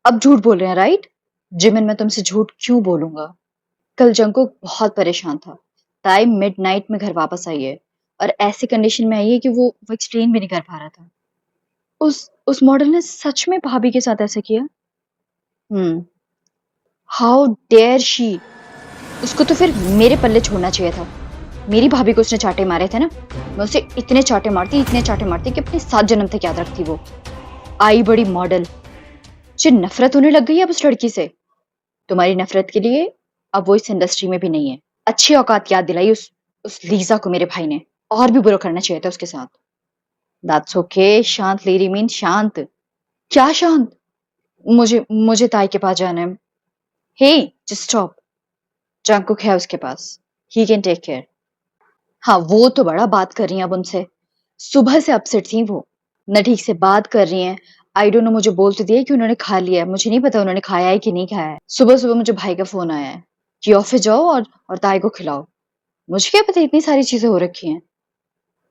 अब झूठ बोल रहे हैं राइट? जिमिन मैं तुमसे झूठ क्यों बोलूंगा? कल जंकुक बहुत परेशान था। ताई मिडनाइट में घर वापस आई है और ऐसी कंडीशन में आई है कि वो एक्सप्लेन भी नहीं कर पा रहा था। उस मॉडल ने सच में भाभी के साथ ऐसा किया? हम्म। How dare she! उसको तो फिर मेरे पल्ले छोड़ना चाहिए था। मेरी भाभी को उसने चांटे मारे थे ना, मैं उसे इतने चांटे मारती कि अपने 7 जन्म तक याद रखती वो। आई बड़ी मॉडल। मुझे नफरत होने लग गई है अब उस लड़की से। तुम्हारी नफरत के लिए अब वो इस इंडस्ट्री में भी नहीं है। अच्छी औकात याद दिलाई उस लीजा को मेरे भाई ने। और भी बुरा करना चाहिए था उसके साथ। That's okay. शांत लेडी मीन शांत। क्या शांत? मुझे मुझे ताई के पास जाना है। हे, जस्ट स्टॉप। जंकुक है उसके पास। He can take care. हाँ, वो तो बड़ा बात कर रही हैं अब उनसे। सुबह से अपसेट थी वो। न ठीक से बात कर रही हैं। आई डोंट नो, मुझे बोल तो दिया कि उन्होंने खा लिया है। मुझे नहीं पता उन्होंने खाया है कि नहीं खाया है। सुबह सुबह मुझे भाई का फोन आया है कि ऑफिस जाओ और ताई को खिलाओ। मुझे क्या पता इतनी सारी चीजें हो रखी हैं।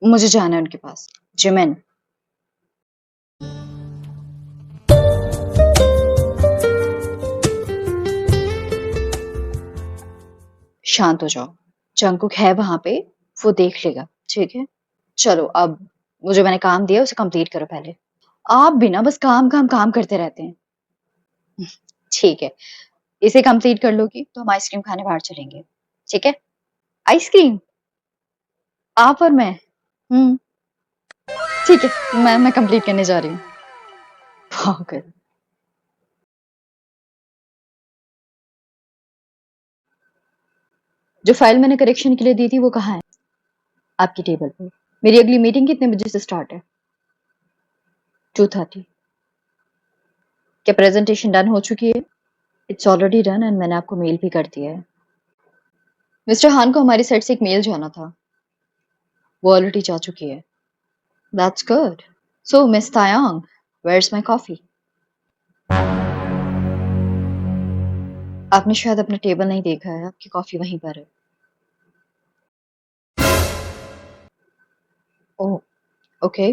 मुझे जाना है उनके पास। जिमिन। शांत हो जाओ। जंकुक है वहां पे। वो देख लेगा। ठीक है। चलो अब। मुझे मैंने काम दिया उसे कंप्लीट करो पहले। आप भी ना बस काम काम काम करते रहते हैं। ठीक है। इसे कंप्लीट कर लोगी तो हम आइसक्रीम खाने बाहर चलेंगे। ठीक है। आइसक्रीम। आप और मैं। हम्म। ठीक है, मैं कंप्लीट करने जा रही हूँ। पागल। जो फाइल मैंने करेक्शन के लिए दी थी वो कहाँ है? आपकी टेबल पर। मेरी अगली मीटिंग कितने बजे से स्टार्ट है? 2:30। क्या प्रेजेंटेशन डन हो चुकी है? इट्स ऑलरेडी डन एंड मैंने आपको मेल भी कर दिया है। मिस्टर हान को हमारी साइड से एक मेल जाना था। वो ऑलरेडी जा चुकी है। That's good. So miss Tayang, where is my coffee? आपने शायद अपना टेबल नहीं देखा है। आपकी कॉफी वहीं पर है। ओह, ओके।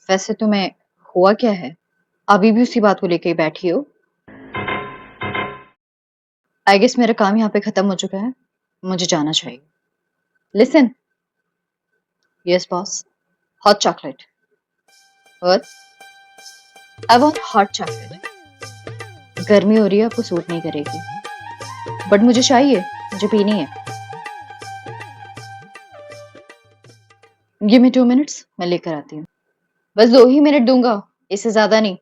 वैसे तुम्हें हुआ क्या है? अभी भी उसी बात को लेके ही बैठी हो? आई गेस मेरा काम यहाँ पे खत्म हो चुका है। मुझे जाना चाहिए। Listen. Yes boss. Hot chocolate. What? I want hot chocolate. गर्मी हो रही है, आपको सूट नहीं करेगी। बट मुझे चाहिए। मुझे पीनी है। गिव मी 2 मिनट्स, मैं लेकर आती हूँ। बस 2 ही मिनट दूंगा। इससे ज्यादा नहीं।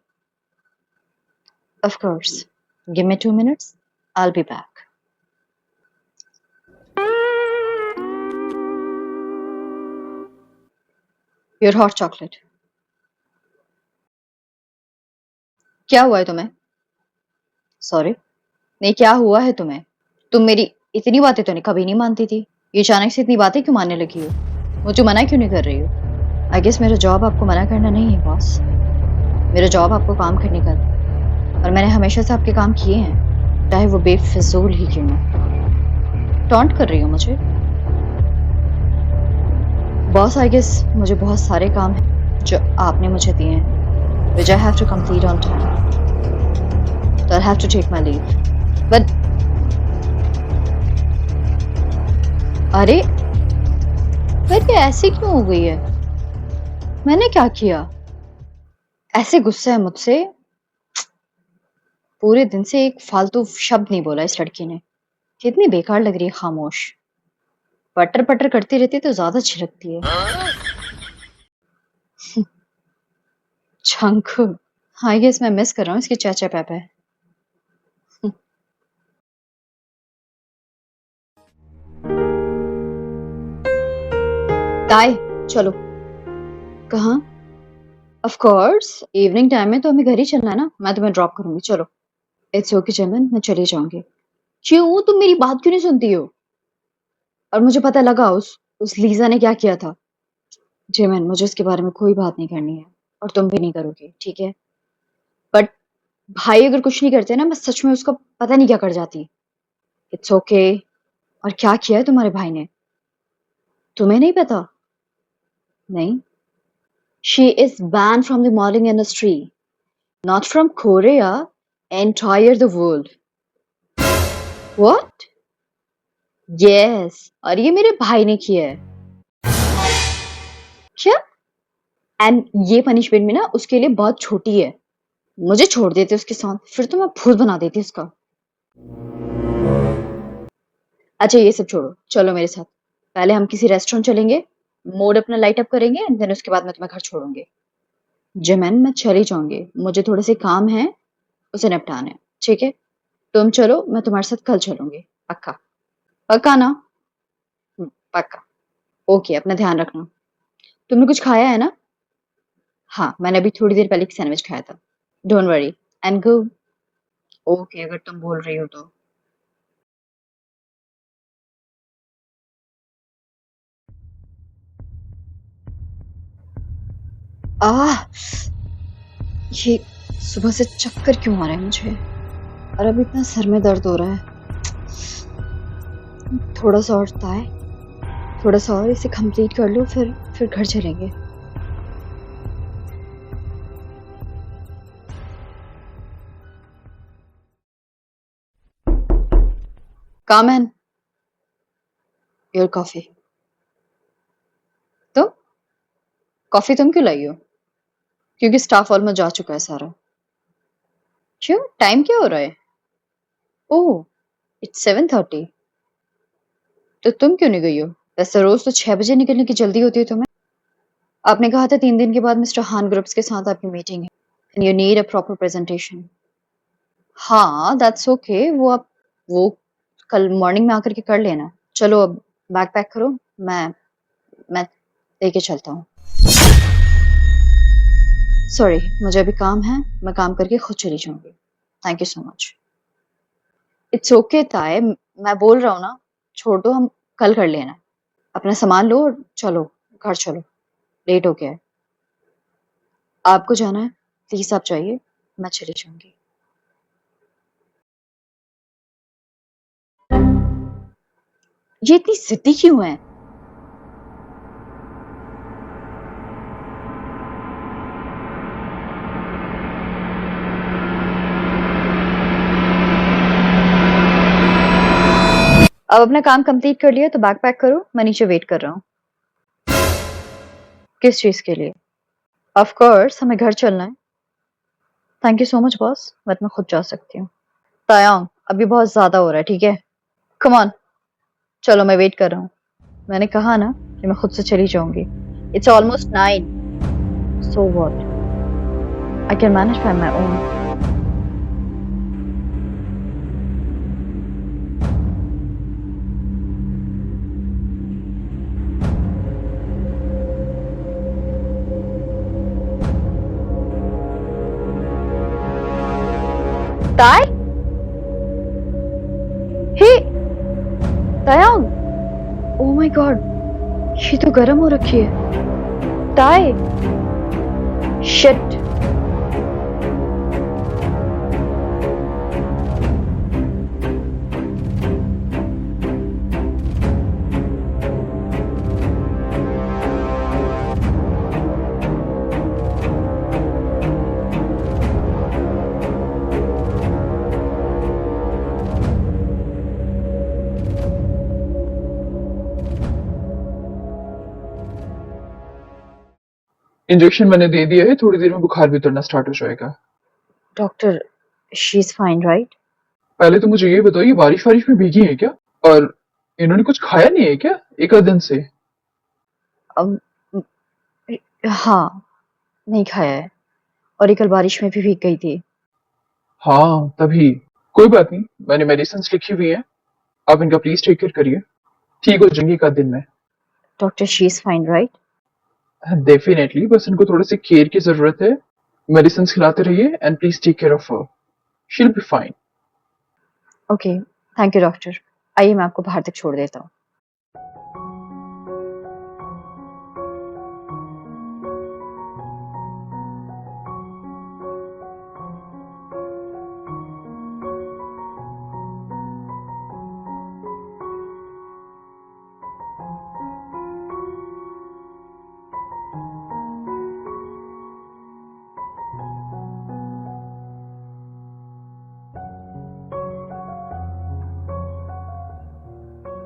Of course. Give me 2 minutes. I will be back. Your hot chocolate. क्या हुआ है तुम्हें? सॉरी। नहीं, क्या हुआ है तुम्हें? तुम मेरी इतनी बातें तो नहीं कभी नहीं मानती थी। ये अचानक से इतनी बातें क्यों मानने लगी हो? मुझे मना क्यों नहीं कर रही हो? आई गेस मेरा जॉब आपको मना करना नहीं है बॉस। मेरा जॉब आपको काम करने का है। और मैंने हमेशा से आपके काम किए हैं, चाहे वो बेफिजूल ही क्यों ना। टॉन्ट कर रही हो मुझे? बॉस, आई गेस मुझे बहुत सारे काम हैं जो आपने मुझे दिए हैं, which I have to complete on time. So I'll have to take my leave. But अरे, फिर ये ऐसी क्यों हो गई है? मैंने क्या किया? ऐसे गुस्सा है मुझसे? पूरे दिन से एक फालतू शब्द नहीं बोला इस लड़की ने। कितनी बेकार लग रही है खामोश। पटर पटर करती रहती है तो ज्यादा अच्छी लगती है। चंकू। आई गेस मैं मिस कर रहा हूँ इसकी चाचा पापा। ताई, चलो। कहाँ? ऑफ कोर्स, इवनिंग टाइम में तो हमें घर ही चलना है ना। मैं तुम्हें ड्रॉप करूंगी, चलो। इट्स ओके चमन, मैं चली जाऊंगी। क्यों? तुम मेरी बात क्यों नहीं सुनती हो? और मुझे पता लगा उस लीजा ने क्या किया था। जेमन, मुझे उसके बारे में कोई बात नहीं करनी है। और तुम भी नहीं करोगे, ठीक है? बट भाई अगर कुछ नहीं करते ना, मैं सच में उसका पता नहीं क्या कर जाती। It's okay. और क्या किया है तुम्हारे भाई ने? तुम्हें नहीं पता? नहीं। She is ban from the modelling industry. Not from Korea, entire the world. What? Yes, और ये मेरे भाई ने किया है। क्या? एंड ये पनिशमेंट में ना उसके लिए बहुत छोटी है। मुझे छोड़ देते उसके साथ, फिर तो मैं भूत बना देती उसका। अच्छा ये सब छोड़ो, चलो मेरे साथ। पहले हम किसी रेस्टोरेंट चलेंगे, मूड अपना लाइट अप करेंगे, एंड देन उसके बाद मैं तुम्हें घर छोड़ूंगी। जिमिन मैं चली जाऊंगी, मुझे थोड़े से काम है, उसे निपटाना है। ठीक है, तुम चलो, मैं तुम्हारे साथ कल चलूंगी। पक्का? पक्का ना? पक्का। ओके, अपना ध्यान रखना। तुमने कुछ खाया है ना? हाँ, मैंने अभी थोड़ी देर पहले एक सैंडविच खाया था। Don't worry, and go. Okay, अगर तुम बोल रही हो तो। आह, ये सुबह से चक्कर क्यों आ रहा है मुझे? और अभी इतना सर में दर्द हो रहा है। थोड़ा सा और था है, थोड़ा सा और इसे कंप्लीट कर लो, फिर घर चलेंगे। कामन, योर कॉफी। तो कॉफी तुम क्यों लाई हो? क्योंकि स्टाफ ऑलमोस्ट जा चुका है सारा। क्यों, टाइम क्या हो रहा है? ओह, इट्स 7:30। तो तुम क्यों नहीं गई हो? वैसे रोज तो 6 बजे निकलने की जल्दी होती है तुम्हें। आपने कहा था 3 दिन के बाद मिस्टर हान ग्रुप्स के साथ आपकी मीटिंग है, and you need a proper presentation. हाँ, दैट्स ओके। वो कल मॉर्निंग में आकर के कर लेना। चलो अब बैग पैक करो, मैं लेके चलता हूँ। सॉरी, मुझे अभी काम है, मैं काम करके खुद चली जाऊंगी। Thank you so much. It's okay ताए, मैं बोल रहा हूँ ना, छोड़ दो, हम कल कर लेना। अपना सामान लो और चलो, घर चलो, लेट हो गया है। आपको जाना है, प्लीज आप जाइए, मैं चली जाऊंगी। ये इतनी जिद्दी क्यों है? अब अपना काम कंप्लीट कर लिया तो बैग पैक करो, मैं नीचे वेट कर रहा हूँ। किस चीज के लिए? ऑफ कोर्स, हमें घर चलना है। Thank you so much boss, but मैं खुद जा सकती हूँ। तायांग, अभी बहुत ज्यादा हो रहा है, ठीक है? कम ऑन, चलो, मैं वेट कर रहा हूँ। मैंने कहा ना कि मैं खुद से चली जाऊंगी। It's almost 9। So what, I can manage by my own. ताय, हे, तायांग, ओ माय गॉड, ये तो गर्म हो रखी है। ताय, शिट। इंजेक्शन मैंने दे दिया है, थोड़ी देर में बुखार भी उतरना स्टार्ट हो जाएगा। Doctor, she is fine right? पहले तो मुझे ये बताओ, ये बारिश वारिश में भीगी है क्या? और इन्होंने कुछ खाया नहीं है क्या एक आध दिन से? अब हाँ, नहीं खाया है, और ये कल बारिश में भी भीग गई थी। हाँ तभी। कोई बात नहीं, मैंने मेडिसिन लिखी हुई है, आप इनका प्लीज टेक केयर करिए, ठीक हो जाएंगे एक आध दिन में। Doctor, she is fine right? Definitely, बस इनको थोड़ी सी केयर की जरूरत है। मेडिसिन खिलाते रहिए and please take care of her, she will be fine. Okay, thank you doctor. आइए, मैं आपको बाहर तक छोड़ देता हूँ।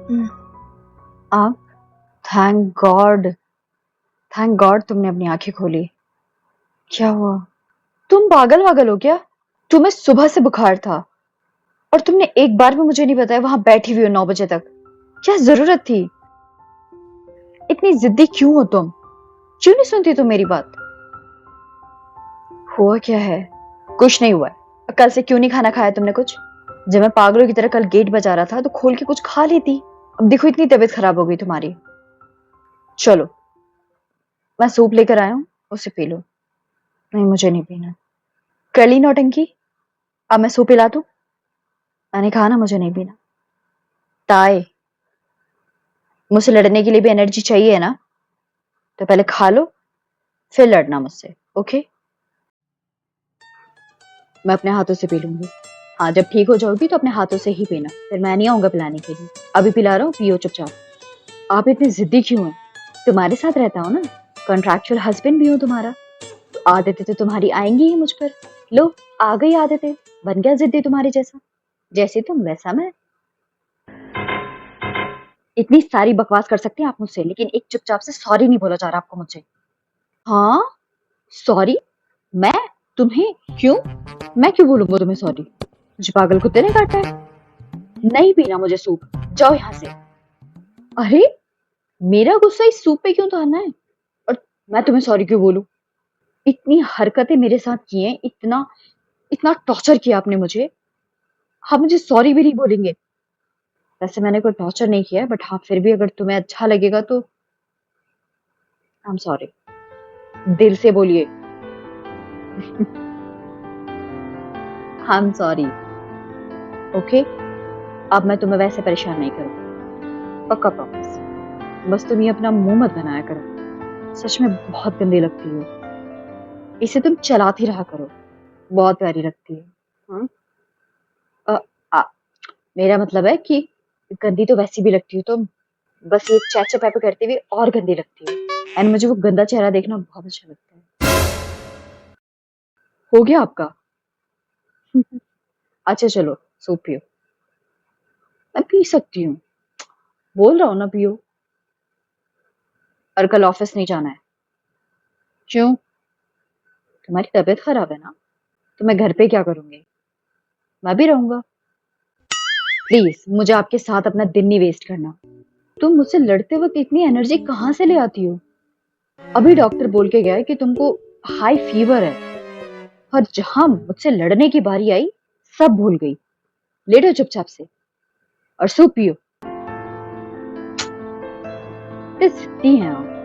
आप थैंक गॉड, थैंक गॉड तुमने अपनी आंखें खोली। क्या हुआ? तुम पागल वागल हो क्या? तुम्हें सुबह से बुखार था और तुमने एक बार भी मुझे नहीं बताया वहां बैठी हुई हो 9 बजे तक। क्या जरूरत थी? इतनी जिद्दी क्यों हो तुम? क्यों नहीं सुनती तुम मेरी बात? हुआ क्या है? कुछ नहीं हुआ है। कल से क्यों नहीं खाना खाया तुमने कुछ? जब मैं पागलों की तरह कल गेट बजा रहा था तो खोल के कुछ खा लेती। अब देखो इतनी तबीयत खराब हो गई तुम्हारी। चलो, मैं सूप लेकर आया हूं, उसे पी लो। नहीं, मुझे नहीं पीना। कर ली नौटंकी? अब मैं सूप पिला दूं? मैंने कहा ना मुझे नहीं पीना। ताए, मुझसे लड़ने के लिए भी एनर्जी चाहिए ना? तो पहले खा लो, फिर लड़ना मुझसे। ओके? मैं अपने हाथों से पी लूंगी। हाँ, जब ठीक हो जाओगी तो अपने हाथों से ही पीना, फिर मैं नहीं आऊंगा पिलाने के लिए। अभी पिला रहा हूँ, पियो चुपचाप। आप इतनी जिद्दी क्यों हैं? तुम्हारे साथ रहता हूँ ना, कॉन्ट्रैक्चुअल हस्बैंड भी हूँ तुम्हारा, तो आदतें तो तुम्हारी आएंगी ही मुझ पर। लो, आ गई आदतें। बन गया जिद्दी तुम्हारे जैसा। जैसे तुम वैसा मैं। इतनी सारी बकवास कर सकते हैं आप मुझसे, लेकिन एक चुपचाप से सॉरी नहीं बोला जा रहा आपको मुझसे। हाँ, सॉरी? मैं? तुम्हें? क्यों? मैं क्यों बोलूंगा तुम्हें सॉरी? मुझे पागल कुत्ते ने काटा है? नहीं पीना मुझे सूप। जाओ यहाँ से। अरे, मेरा गुस्सा इस सूप पे क्यों उतारना है? और मैं तुम्हें सॉरी क्यों बोलूं? इतनी हरकतें मेरे साथ की हैं, इतना इतना टॉर्चर किया आपने मुझे। आप मुझे सॉरी भी नहीं बोलेंगे? वैसे मैंने कोई टॉर्चर नहीं किया है, बट हाँ फिर भी अगर तुम्हें अच्छा लगेगा तो आई एम सॉरी। दिल से बोलिए। I am sorry. ओके? अब मैं तुम्हें वैसे परेशान नहीं करूंगी, पक्का प्रॉमिस। बस तुम ये अपना मुंह मत बनाया करो, सच में बहुत गंदी लगती हो। इसे तुम चलाती रहा करो, बहुत प्यारी लगती है। हाँ? अ, आ, मेरा मतलब है कि गंदी तो वैसी भी लगती हो तुम, बस ये चैचे पैपे करते हुए और गंदी लगती है। एंड मुझे वो गंदा चेहरा देखना बहुत अच्छा लगता है। हो गया आपका? अच्छा चलो, सूप पियो। मैं पी सकती हूँ, बोल रहा हूँ ना पियो। और कल ऑफिस नहीं जाना है। क्यों? तुम्हारी तबीयत खराब है ना, तो मैं घर पे क्या करूंगी? मैं भी रहूंगा। प्लीज मुझे आपके साथ अपना दिन नहीं वेस्ट करना। तुम मुझसे लड़ते वक्त इतनी एनर्जी कहाँ से ले आती हो? अभी डॉक्टर बोल के गया है कि तुमको हाई फीवर है, और जहां मुझसे लड़ने की बारी आई सब भूल गई। लेटो चुपचाप से और सूप पियो। कितने जिद्दी हैं आप।